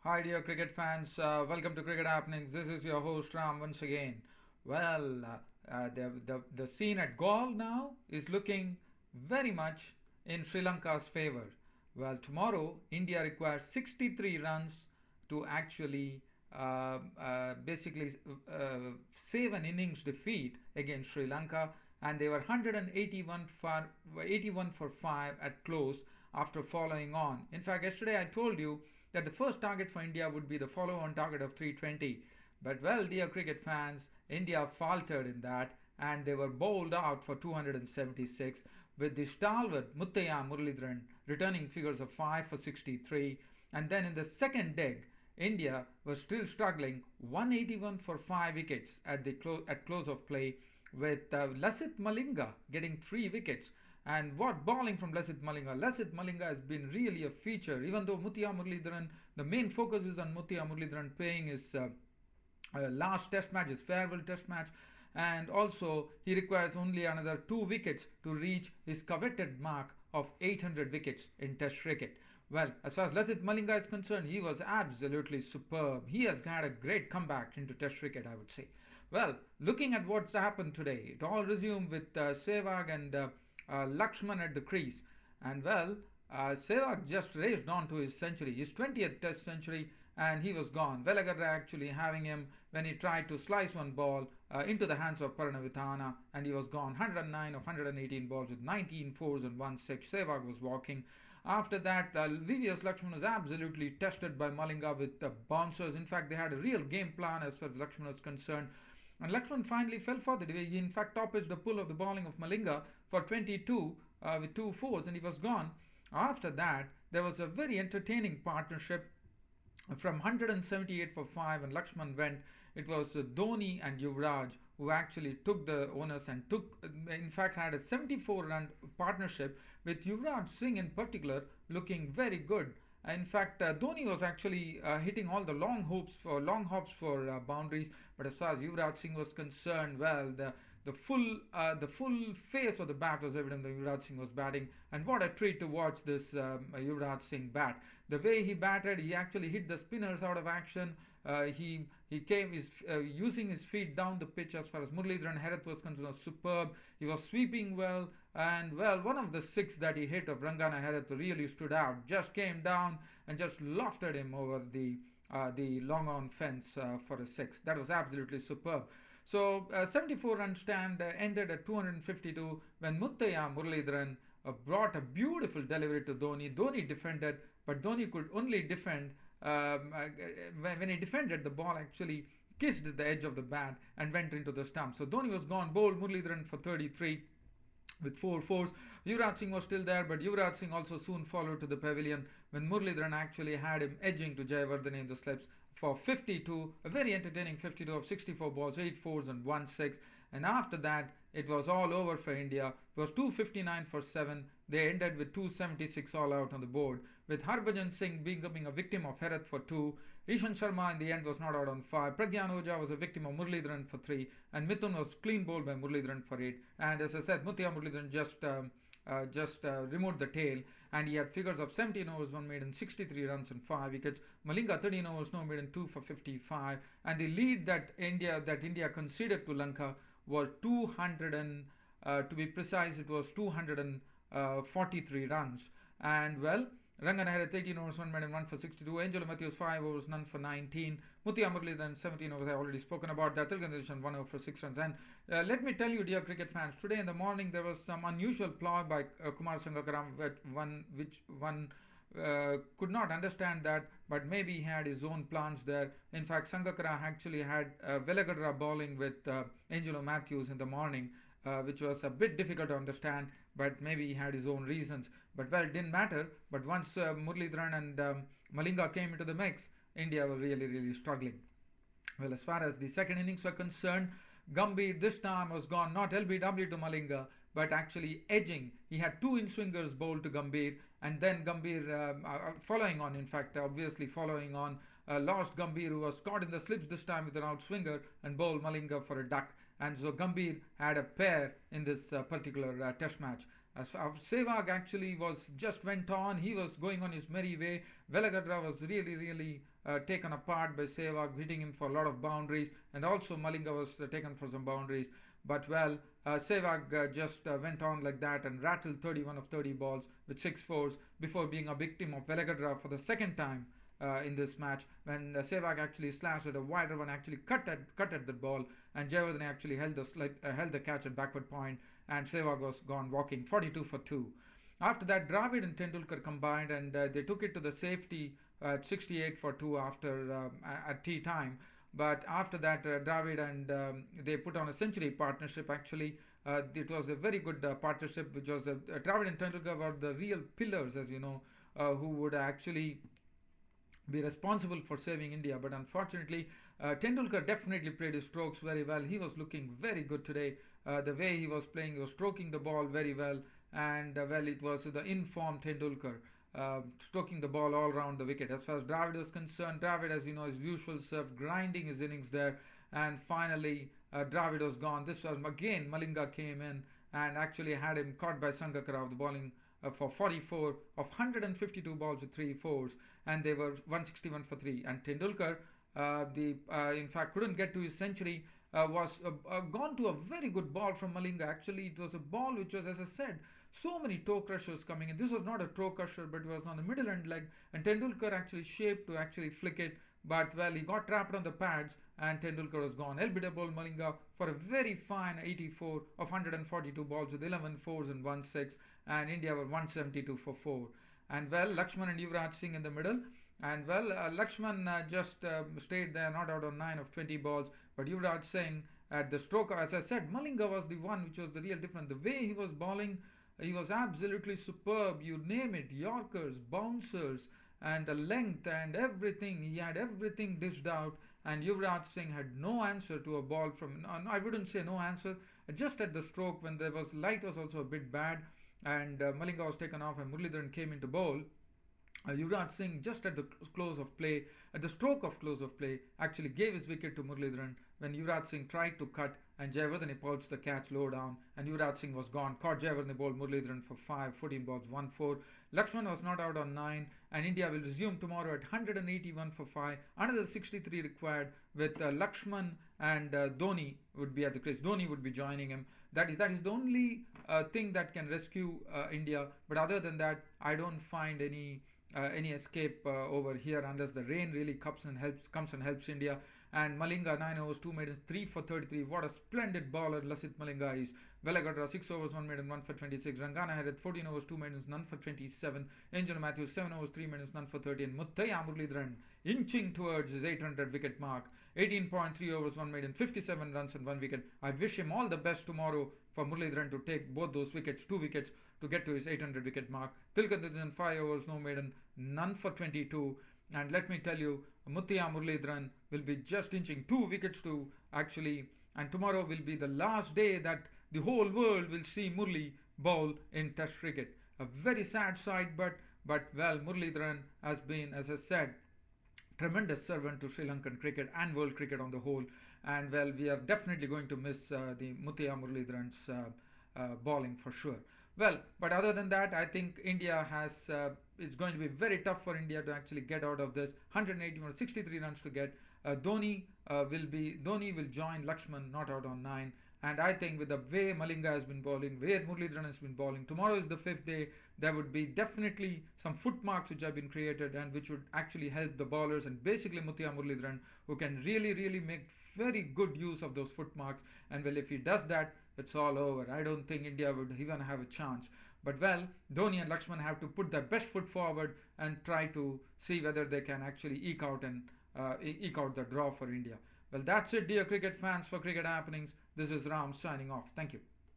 Hi, dear cricket fans. Welcome to Cricket Happenings. This is your host Ram once again. The scene at Galle now is looking very much in Sri Lanka's favor. Well, tomorrow India requires 63 runs to actually basically save an innings defeat against Sri Lanka, and they were 81 for 5 at close after following on. In fact, yesterday I told you that the first target for India would be the follow on target of 320. But well, dear cricket fans, India faltered in that and they were bowled out for 276 with the stalwart Muthaiya Muralidharan returning figures of 5 for 63. And then in the second leg, India was still struggling, 181 for 5 wickets at close of play, with Lasith Malinga getting 3 wickets. And what bowling from Lasith Malinga! Lasith Malinga has been really a feature, even though Muthaiya Muralidharan, the main focus is on Muthaiya Muralidharan playing his last test match, his farewell test match, and also he requires only another 2 wickets to reach his coveted mark of 800 wickets in test cricket. Well, as far as Lasith Malinga is concerned, he was absolutely superb. He has had a great comeback into test cricket, I would say. Well, looking at what's happened today, it all resumed with Sehwag and Lakshman at the crease. And well, Sehwag just raced on to his century, his 20th Test century, and he was gone. Velagadra actually having him when he tried to slice one ball into the hands of Paranavithana, and he was gone. 109 of 118 balls with 19 fours and 1 6. Sehwag was walking. After that, VVS Lakshman was absolutely tested by Malinga with bouncers. In fact, they had a real game plan as far as Lakshman was concerned. And Lakshman finally fell for the He in fact toppaged the pull of the bowling of Malinga for 22 with 2 fours, and he was gone. After that, there was a very entertaining partnership from 178 for 5 and Lakshman went. It was Dhoni and Yuvraj who actually took the onus and in fact had a 74 run partnership with Yuvraj Singh in particular looking very good. In fact, Dhoni was actually hitting all the long hops for boundaries. But as far as Yuvraj Singh was concerned, well, the full face of the bat was evident when Yuvraj Singh was batting. And what a treat to watch this Yuvraj Singh bat. The way he batted, he actually hit the spinners out of action. He came using his feet down the pitch as far as Muralidharan Herath was concerned was superb. He was sweeping well, and well, one of the six that he hit of Rangana Herath really stood out. Just came down and just lofted him over the long on fence for a six. That was absolutely superb. So 74 run stand ended at 252 when Muthaiya Muralidharan brought a beautiful delivery to Dhoni. Dhoni defended, but Dhoni could only defend when he defended. The ball actually kissed the edge of the bat and went into the stump. So Dhoni was gone. Bowled Muralidharan for 33 with 4 fours. Yuvraj Singh was still there, but Yuvraj Singh also soon followed to the pavilion when Muralidharan actually had him edging to Jayawardene in the slips for 52, a very entertaining 52 of 64 balls, 8 fours and 1 6. And after that, it was all over for India. It was 259 for 7. They ended with 276 all out on the board, with Harbhajan Singh becoming a victim of Herath for 2. Ishan Sharma in the end was not out on 5. Pragyan Oja was a victim of Muralidharan for 3. And Mithun was clean bowled by Muralidharan for 8. And as I said, Muthaiya Muralidharan just removed the tail, and he had figures of 17 overs, 1 made, and 63 runs and 5 wickets. Malinga 13 overs, no made, and 2 for 55. And the lead that India conceded to Lanka was 200 and to be precise, it was 243 runs. And well, Rangana had 18 overs, 1 made, and 1 for 62. Angelo Matthews 5 overs, none for 19. Muthaiya Muralidharan 17 overs, I already spoken about that. Tilakendra 1 over for 6 runs. And let me tell you, dear cricket fans, today in the morning there was some unusual ploy by Kumar Sangakkara, which one could not understand that, but maybe he had his own plans there. In fact, Sangakkara actually had Velagadra bowling with Angelo Matthews in the morning, which was a bit difficult to understand, but maybe he had his own reasons. But well, it didn't matter. But once Muralidharan and Malinga came into the mix, India were really, really struggling. Well, as far as the second innings were concerned, Gambhir this time was gone not LBW to Malinga, but actually edging. He had 2 in-swingers bowled to Gambhir, and then Gambhir following on, in fact, obviously following on, lost Gambhir, who was caught in the slips this time with an outswinger, and bowled Malinga for a duck. And so Gambhir had a pair in this particular test match. Sehwag actually was just went on. He was going on his merry way. Velagadra was really taken apart by Sehwag, hitting him for a lot of boundaries, and also Malinga was taken for some boundaries. But well, Sehwag just went on like that and rattled 31 of 30 balls with 6 fours before being a victim of Velagadra for the second time in this match, when Sehwag actually slashed at a wider one, actually cut at the ball, and Jayawardene actually held the catch at backward point, and Sehwag was gone walking 42 for 2. After that, Dravid and Tendulkar combined, and they took it to the safety at 68 for 2 after at tea time. But after that, Dravid and they put on a century partnership. Actually, it was a very good partnership, which was Dravid and Tendulkar were the real pillars, as you know, who would actually be responsible for saving India. But unfortunately, Tendulkar definitely played his strokes very well. He was looking very good today. The way he was playing, he was stroking the ball very well, and well, it was the informed Tendulkar. Stroking the ball all around the wicket. As far as Dravid is concerned, Dravid, as you know, his usual serve, grinding his innings there, and finally Dravid was gone. This was again Malinga came in and actually had him caught by Sangakkara of the bowling for 44 of 152 balls with 3 fours, and they were 161 for 3. And Tendulkar, in fact, couldn't get to his century. Was gone to a very good ball from Malinga. Actually, it was a ball which was, as I said, so many toe crushers coming in. This was not a toe crusher, but it was on the middle end leg, and Tendulkar actually shaped to actually flick it. But well, he got trapped on the pads, and Tendulkar was gone. LBW Malinga for a very fine 84 of 142 balls with 11 fours and 1 6, and India were 172 for 4. And well, Lakshman and Yuvraj Singh in the middle. And well, Lakshman just stayed there, not out on 9 of 20 balls. But Yuvraj Singh at the stroke, as I said, Malinga was the one which was the real difference. The way he was bowling, he was absolutely superb. You name it, Yorkers, bouncers, and the length and everything. He had everything dished out. And Yuvraj Singh had no answer to a ball from, no, I wouldn't say no answer, just at the stroke when there was light was also a bit bad. And Malinga was taken off and Muralidharan came into bowl. Yuvraj Singh just at the close of play, at the stroke of close of play, actually gave his wicket to Muralidharan when Yuvraj Singh tried to cut and Jayawardene pounced the catch low down and Yuvraj Singh was gone. Caught Jayawardene bowled Muralidharan for 5, 14 balls, 1 4. Lakshman was not out on 9, and India will resume tomorrow at 181 for 5. Another 63 required with Lakshman and Dhoni would be at the crease. Dhoni would be joining him. That is the only thing that can rescue India. But other than that, I don't find any escape over here unless the rain really comes and helps India. And Malinga 9 overs 2 maidens 3 for 33. What a splendid bowler Lasith Malinga is. Velagadra 6 overs 1 maiden 1 for 26. Rangana had 14 overs 2 maidens none for 27. Angelo Matthews 7 overs 3 maidens none for 30. And Muthaiya Muralidharan inching towards his 800 wicket mark. 18.3 overs 1 maiden 57 runs and 1 wicket. I wish him all the best tomorrow for Muralidharan to take both those wickets, 2 wickets, to get to his 800 wicket mark. Tilakanthan 5 overs no maiden none for 22. And let me tell you, Muthaiya Muralidharan will be just inching 2 wickets to actually, and tomorrow will be the last day that the whole world will see Murli bowl in Test cricket. A very sad sight, but well, Muralidharan has been, as I said, tremendous servant to Sri Lankan cricket and world cricket on the whole. And well, we are definitely going to miss the Muthaiya Muralidharan's bowling for sure. Well, but other than that, I think India has, it's going to be very tough for India to actually get out of this. 181, 63 runs to get. Dhoni will join Lakshman, not out on 9. And I think with the way Malinga has been bowling, way Muralidharan has been bowling, tomorrow is the 5th day, there would be definitely some footmarks which have been created and which would actually help the bowlers and basically Muthaiya Muralidharan, who can really make very good use of those footmarks. And well, if he does that, it's all over. I don't think India would even have a chance. But well, Dhoni and Lakshman have to put their best foot forward and try to see whether they can actually eke out the draw for India. Well, that's it, dear cricket fans, for Cricket Happenings. This is Ram signing off. Thank you.